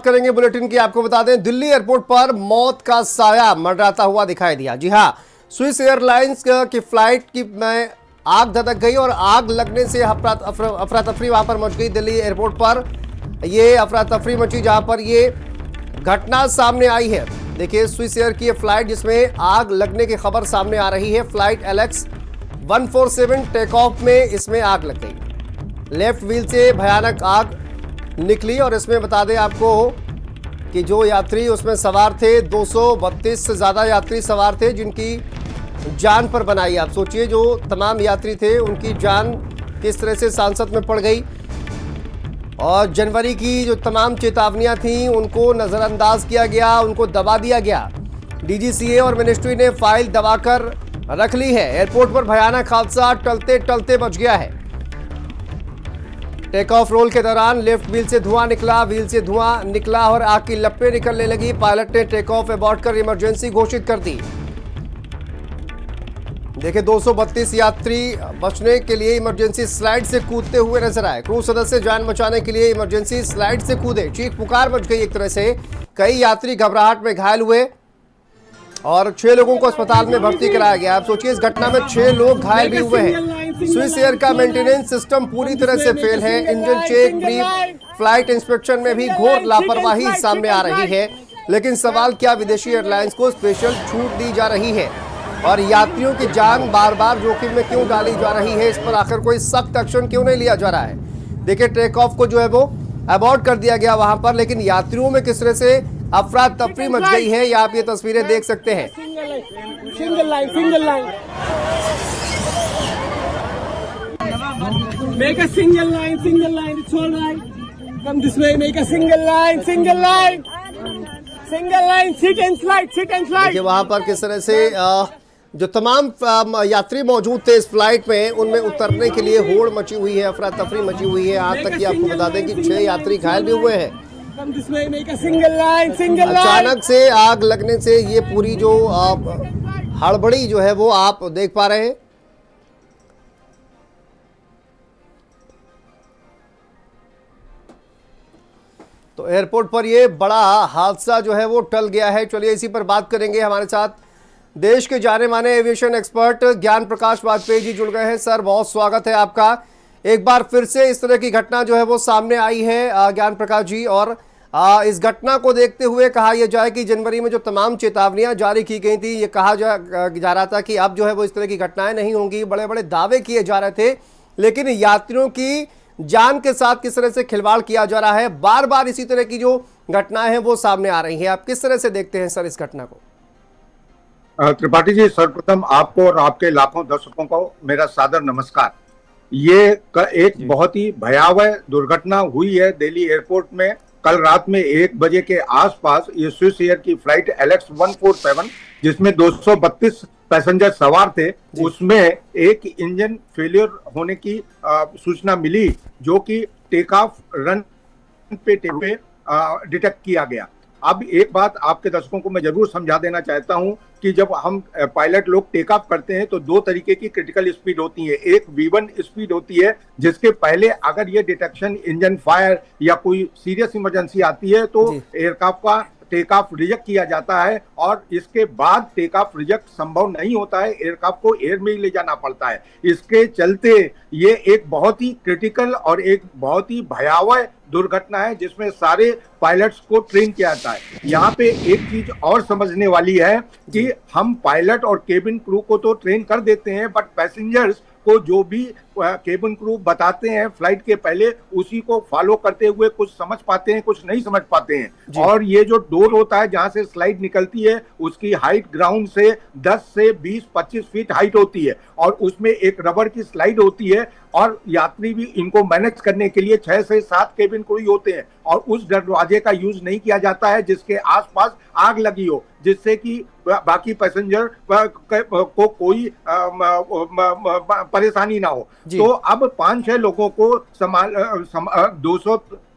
करेंगे बुलेटिन की। आपको बता दें, दिल्ली एयरपोर्ट पर मौत का साया मंडराता हुआ दिखाई दिया। जी हां, स्विस एयरलाइंस की फ्लाइट की में आग धधक गई और आग लगने से अफरा तफरी वहां पर मच गई। दिल्ली एयरपोर्ट पर ये अफरा तफरी मची जहां पर ये घटना सामने आई है। देखिए, स्विस एयर की फ्लाइट जिसमें आग लगने की खबर सामने आ रही है। फ्लाइट LX 147 टेक ऑफ में इसमें आग लग गई। लेफ्ट व्हील से भयानक आग निकली और इसमें बता दें आपको कि जो यात्री उसमें सवार थे, 232 से ज़्यादा यात्री सवार थे जिनकी जान पर बनाई। आप सोचिए, जो तमाम यात्री थे उनकी जान किस तरह से सांसत में पड़ गई। और जनवरी की जो तमाम चेतावनियां थीं उनको नज़रअंदाज किया गया, उनको दबा दिया गया। DGCA और मिनिस्ट्री ने फाइल दबाकर रख ली है। एयरपोर्ट पर भयानक हादसा टलते टलते बच गया है। टेक ऑफ रोल के दौरान लेफ्ट व्हील से धुआं निकला और आग की लपटें निकलने लगी। पायलट ने टेक ऑफ अबॉर्ट कर इमरजेंसी घोषित कर दी। देखिए, 232 यात्री बचने के लिए इमरजेंसी स्लाइड से कूदते हुए नजर आए। क्रू सदस्य जान बचाने के लिए इमरजेंसी स्लाइड से कूदे। चीख पुकार मच गई एक तरह से। कई यात्री घबराहट में घायल हुए और 6 लोगों को अस्पताल में भर्ती कराया गया। आप सोचिए, इस घटना में 6 लोग घायल भी हुए हैं। स्विस एयर का मेंटेनेंस सिस्टम पूरी तरह से फेल है। Engine check, brief, flight inspection में भी घोर लापरवाही सामने आ रही है। लेकिन सवाल क्या विदेशी एयरलाइंस को स्पेशल छूट दी जा रही है और यात्रियों की जान बार बार जोखिम में क्यों डाली जा रही है? इस पर आखिर कोई सख्त एक्शन क्यों नहीं लिया जा रहा है? देखिए, टेक ऑफ को जो है वो अबॉर्ट कर दिया गया वहां पर, लेकिन यात्रियों में किस तरह से अफरा तफरी मच गई है, ये आप ये तस्वीरें देख सकते हैं। Single line make a single line, it's all right, come this way, make a single line, sit and slide. देखिए, वहां पर किस तरह से जो तमाम यात्री मौजूद थे इस फ्लाइट में, उनमें उतरने के लिए होड़ मची हुई है, अफरा तफरी मची हुई है। यहाँ तक कि आपको बता दें कि 6 यात्री घायल भी हुए हैं। अचानक से आग लगने से ये पूरी जो हड़बड़ी जो है वो आप देख पा रहे हैं। तो एयरपोर्ट पर ये बड़ा हादसा जो है वो टल गया है। चलिए, इसी पर बात करेंगे। हमारे साथ देश के जाने माने एविएशन एक्सपर्ट ज्ञान प्रकाश वाजपेयी जी जुड़ गए हैं। सर, बहुत स्वागत है आपका। एक बार फिर से इस तरह की घटना जो है वो सामने आई है ज्ञान प्रकाश जी, और इस घटना को देखते हुए कहा यह जाए कि जनवरी में जो तमाम चेतावनियां जारी की गई थी, ये कहा जा रहा था कि अब जो है वो इस तरह की घटनाएं नहीं होंगी। बड़े बड़े दावे किए जा रहे थे, लेकिन यात्रियों की जान के साथ किस तरह से खिलवाड़ किया जा रहा है। बार बार इसी तरह की जो घटनाएं हैं वो सामने आ रही हैं। आप किस तरह से देखते हैं सर इस घटना को? त्रिपाठी जी, सर्वप्रथम आपको और आपके लाखों दर्शकों को मेरा सादर नमस्कार। ये एक बहुत ही भयावह दुर्घटना हुई है दिल्ली एयरपोर्ट में। कल रात में 1 बजे के आसपास ये स्विस एयर की फ्लाइट LX 147 जिसमें 232 पैसेंजर सवार थे, उसमें एक इंजन फेलियर होने की सूचना मिली, जो कि टेक ऑफ रन पे डिटेक्ट किया गया। अब एक बात आपके दर्शकों को मैं जरूर समझा देना चाहता हूं कि जब हम पायलट लोग टेक ऑफ करते हैं तो 2 तरीके की क्रिटिकल स्पीड होती है। एक V1 स्पीड होती है, जिसके पहले अगर ये डिटेक्शन इंजन फायर या कोई सीरियस इमरजेंसी आती है तो एयरक्राफ्ट का टेक ऑफ रिजेक्ट किया जाता है, और इसके बाद टेक ऑफ रिजेक्ट संभव नहीं होता है, एयरक्राफ्ट को एयर में ही ले जाना पड़ता है। इसके चलते ये एक बहुत ही क्रिटिकल और एक बहुत ही भयावह दुर्घटना है जिसमें सारे पायलट्स को ट्रेन किया जाता है। यहाँ पे एक चीज और समझने वाली है कि हम पायलट और केबिन क्रू को तो ट्रेन कर देते हैं, बट पैसेंजर्स को जो भी केबिन क्रू बताते हैं फ्लाइट के पहले, उसी को फॉलो करते हुए कुछ समझ पाते हैं, कुछ नहीं समझ पाते हैं। और ये जो डोर होता है जहां से स्लाइड निकलती है, उसकी हाइट ग्राउंड से 10 से 20-25 फीट हाइट होती है, और उसमें एक रबर की स्लाइड होती है, और यात्री भी इनको मैनेज करने के लिए 6 से 7 केबिन क्रू होते हैं, और उस दरवाजे का यूज नहीं किया जाता है जिसके आसपास आग लगी हो, जिससे कि बाकी पैसेंजर को कोई परेशानी ना हो। तो अब 5-6 लोगों को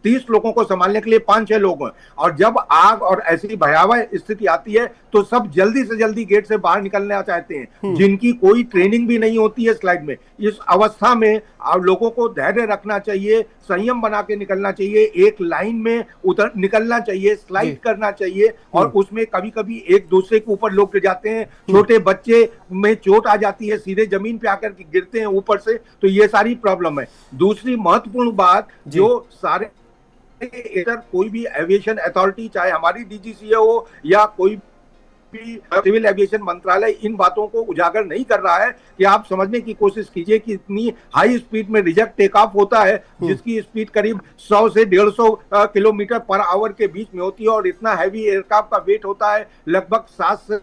30 लोगों को संभालने के लिए 5-6 लोग हैं, और जब आग और ऐसी भयावह स्थिति आती है तो सब जल्दी से जल्दी गेट से बाहर निकलना चाहते हैं, जिनकी कोई ट्रेनिंग भी नहीं होती है स्लाइड में। इस अवस्था में आप लोगों को धैर्य रखना चाहिए, संयम बना के निकलना चाहिए, एक लाइन में उतर निकलना चाहिए, स्लाइड करना चाहिए, और उसमें कभी कभी एक दूसरे के ऊपर लोग गिर जाते हैं, छोटे बच्चे में चोट आ जाती है, सीधे जमीन पे आकर गिरते हैं ऊपर से, तो ये सारी प्रॉब्लम है। दूसरी महत्वपूर्ण बात, जो सारे इधर कोई भी एविएशन अथॉरिटी, चाहे हमारी डीजीसीए हो या कोई भी सिविल एविएशन मंत्रालय, इन बातों को उजागर नहीं कर रहा है कि आप समझने की कोशिश कीजिए कि इतनी हाई स्पीड में रिजेक्ट टेक ऑफ होता है, जिसकी स्पीड करीब 100 से 150 किलोमीटर पर आवर के बीच में होती है, और इतना हैवी एयरक्राफ्ट का वेट होता है लगभग 7 से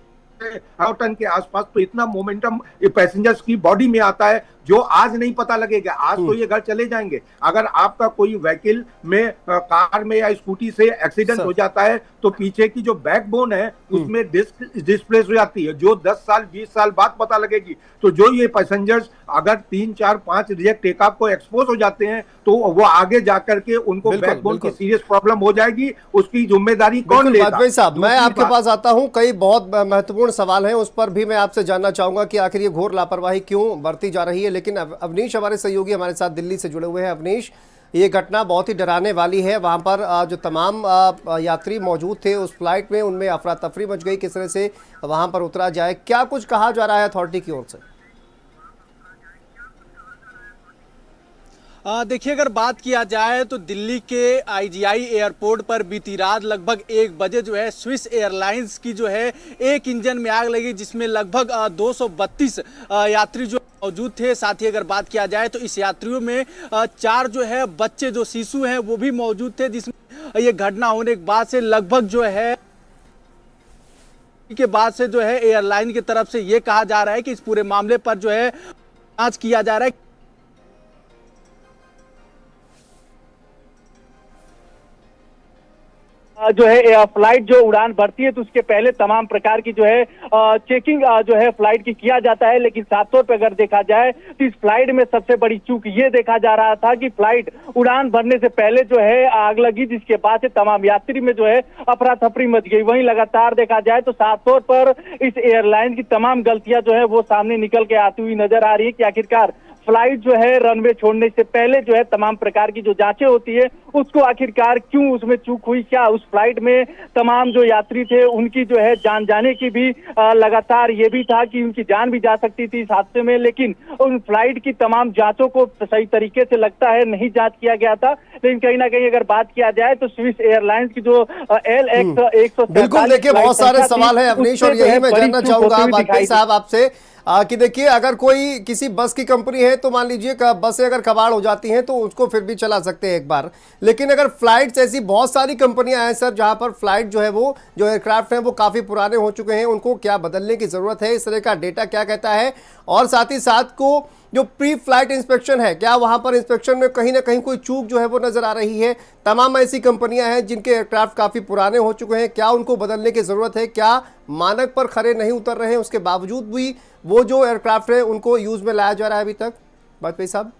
8 टन के आसपास। तो इतना मोमेंटम पैसेंजर्स की बॉडी में आता है जो आज नहीं पता लगेगा। आज तो ये घर चले जाएंगे। अगर आपका कोई व्हीकल में, कार में या स्कूटी से एक्सीडेंट हो जाता है तो पीछे की जो बैकबोन है उसमें डिस्क डिस्प्लेस हो जाती है, जो 10 साल 20 साल बाद पता लगेगी। तो जो ये पैसेंजर्स अगर 3, 4, 5 रिजेक्ट टेक ऑफ को एक्सपोज हो जाते हैं तो वो आगे जाकर के उनको बैकबोन की सीरियस प्रॉब्लम हो जाएगी। उसकी जिम्मेदारी कौन लेगा? वाजपेयी साहब, मैं आपके पास आता हूं, कई बहुत महत्वपूर्ण सवाल हैं, उस पर भी मैं आपसे जानना चाहूंगा कि आखिर ये घोर लापरवाही क्यों बरती जा रही है। लेकिन अवनीश हमारे सहयोगी हमारे साथ दिल्ली से जुड़े हुए हैं। अवनीश, ये घटना बहुत ही डराने वाली है। वहां पर जो तमाम यात्री मौजूद थे उस फ्लाइट में, उनमें अफरा तफरी मच गई। किस तरह से वहां पर उतरा जाए, क्या कुछ कहा जा रहा है अथॉरिटी की ओर से? देखिए, अगर बात किया जाए तो दिल्ली के आईजीआई एयरपोर्ट पर बीती रात लगभग 1 बजे जो है स्विस एयरलाइंस की जो है एक इंजन में आग लगी, जिसमें लगभग 232 यात्री जो मौजूद थे। साथ ही अगर बात किया जाए तो इस यात्रियों में 4 जो है बच्चे, जो शिशु हैं, वो भी मौजूद थे, जिसमें ये घटना होने के बाद से लगभग जो है के बाद से जो है एयरलाइन की तरफ से ये कहा जा रहा है कि इस पूरे मामले पर जो है जांच किया जा रहा है। जो है फ्लाइट जो उड़ान भरती है तो उसके पहले तमाम प्रकार की जो है चेकिंग जो है फ्लाइट की किया जाता है। लेकिन साफ तौर पर अगर देखा जाए तो इस फ्लाइट में सबसे बड़ी चूक ये देखा जा रहा था कि फ्लाइट उड़ान भरने से पहले जो है आग लगी, जिसके बाद से तमाम यात्री में जो है अफरा तफरी मच गई। वहीं लगातार देखा जाए तो साफ तौर पर इस एयरलाइन की तमाम गलतियां जो है वो सामने निकल के आती हुई नजर आ रही है कि आखिरकार फ्लाइट जो है रनवे छोड़ने से पहले जो है तमाम प्रकार की जो जांचें होती है उसको आखिरकार क्यों उसमें चूक हुई। क्या उस फ्लाइट में तमाम जो यात्री थे उनकी जो है जान जाने की भी लगातार ये भी था कि उनकी जान भी जा सकती थी इस हादसे में। लेकिन उन फ्लाइट की तमाम जांचों को सही तरीके से लगता है नहीं जांच किया गया था। लेकिन कहीं ना कहीं अगर बात किया जाए तो स्विस एयरलाइंस की जो LX 147 बिल्कुल, देखिए बहुत सारे सवाल है अवनीश, और यही मैं जानना चाहूंगा वाजपेयी साहब आपसे कि देखिए अगर कोई किसी बस की कंपनी है तो मान लीजिए बसें अगर कबाड़ हो जाती हैं तो उसको फिर भी चला सकते हैं एक बार। लेकिन अगर फ्लाइट्स, ऐसी बहुत सारी कंपनियां हैं सर जहां पर फ्लाइट जो है वो जो एयरक्राफ्ट हैं वो काफ़ी पुराने हो चुके हैं, उनको क्या बदलने की ज़रूरत है, इस तरह का डेटा क्या कहता है? और साथ ही साथ को जो प्री फ्लाइट इंस्पेक्शन है, क्या वहां पर इंस्पेक्शन में कहीं ना कहीं कोई चूक जो है वो नजर आ रही है? तमाम ऐसी कंपनियां हैं जिनके एयरक्राफ्ट काफ़ी पुराने हो चुके हैं, क्या उनको बदलने की ज़रूरत है? क्या मानक पर खरे नहीं उतर रहे हैं, उसके बावजूद भी वो जो एयरक्राफ्ट है उनको यूज में लाया जा रहा है अभी तक? वाजपेयी साहब,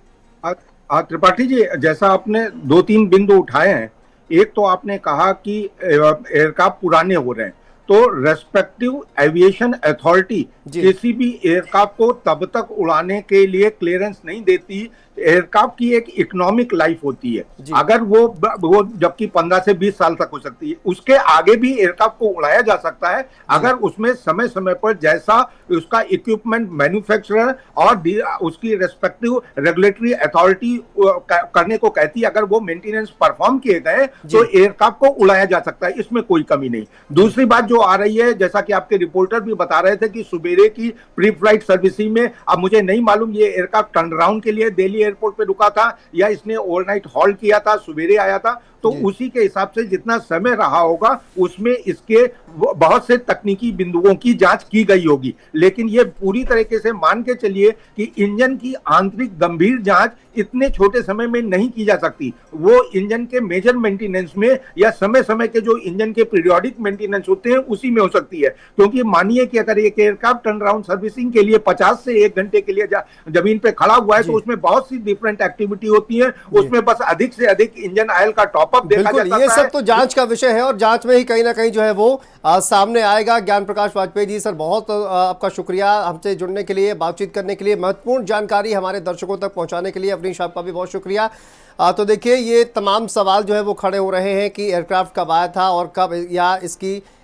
त्रिपाठी जी, जैसा आपने 2-3 बिंदु उठाए हैं। एक तो आपने कहा कि एयरक्राफ्ट पुराने हो रहे हैं, तो रेस्पेक्टिव एविएशन अथॉरिटी किसी भी एयरक्राफ्ट को तब तक उड़ाने के लिए क्लियरेंस नहीं देती। एयरक्राफ्ट की एक इकोनॉमिक लाइफ होती है, अगर वो जबकि 15 से 20 साल तक हो सकती है, उसके आगे भी एयरक्राफ्ट को उड़ाया जा सकता है अगर उसमें समय समय पर जैसा उसका इक्विपमेंट मैन्युफैक्चरर और उसकी रेस्पेक्टिव रेगुलेटरी अथॉरिटी करने को कहती है, अगर वो मेंटेनेंस परफॉर्म किए गए तो एयरक्राफ्ट को उड़ाया जा सकता है, इसमें कोई कमी नहीं। दूसरी बात जो आ रही है, जैसा कि आपके रिपोर्टर भी बता रहे थे कि सुबेरे की प्री फ्लाइट सर्विसिंग में, अब मुझे नहीं मालूम ये एयरक्राफ्ट टर्न अराउंड के लिए दिल्ली एयरपोर्ट पे रुका था या इसने ओवरनाइट हॉल्ट किया था, सुबेरे आया था, तो उसी के हिसाब से जितना समय रहा होगा उसमें इसके बहुत से तकनीकी बिंदुओं की जांच की गई होगी। लेकिन ये पूरी तरीके से मान के चलिए कि इंजन की आंतरिक गंभीर जांच इतने छोटे समय में नहीं की जा सकती। वो इंजन के मेजर मेंटेनेंस में या समय समय के जो इंजन के पीरियोडिक मेंटेनेंस होते हैं उसी में हो सकती है। क्योंकि मानिए कि अगर एक एयरक्राफ्ट टर्न अराउंड सर्विसिंग के लिए 50 से 1 घंटे के लिए जमीन पे खड़ा हुआ है तो उसमें बहुत सी डिफरेंट एक्टिविटी होती है। उसमें बस अधिक से अधिक इंजन ऑयल का टॉप पॉपअप देखा जा बिल्कुल, सकता ये सब है। तो जांच का विषय है और जांच में ही कहीं ना कहीं जो है वो सामने आएगा। ज्ञान प्रकाश वाजपेयी जी, सर बहुत आपका शुक्रिया हमसे जुड़ने के लिए, बातचीत करने के लिए, महत्वपूर्ण जानकारी हमारे दर्शकों तक पहुंचाने के लिए। अवनीश, आपका भी बहुत शुक्रिया। तो देखिए, ये तमाम सवाल जो है वो खड़े हो रहे हैं कि एयरक्राफ्ट कब आया था और कब, या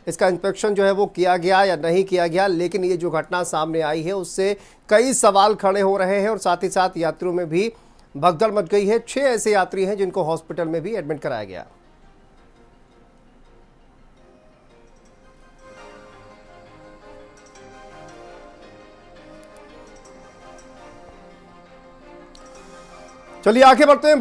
इसका इंस्पेक्शन जो है वो किया गया या नहीं किया गया। लेकिन ये जो घटना सामने आई है उससे कई सवाल खड़े हो रहे हैं और साथ ही साथ यात्रियों में भी भगदड़ मच गई है। 6 ऐसे यात्री हैं जिनको हॉस्पिटल में भी एडमिट कराया गया। चलिए आगे बढ़ते हैं।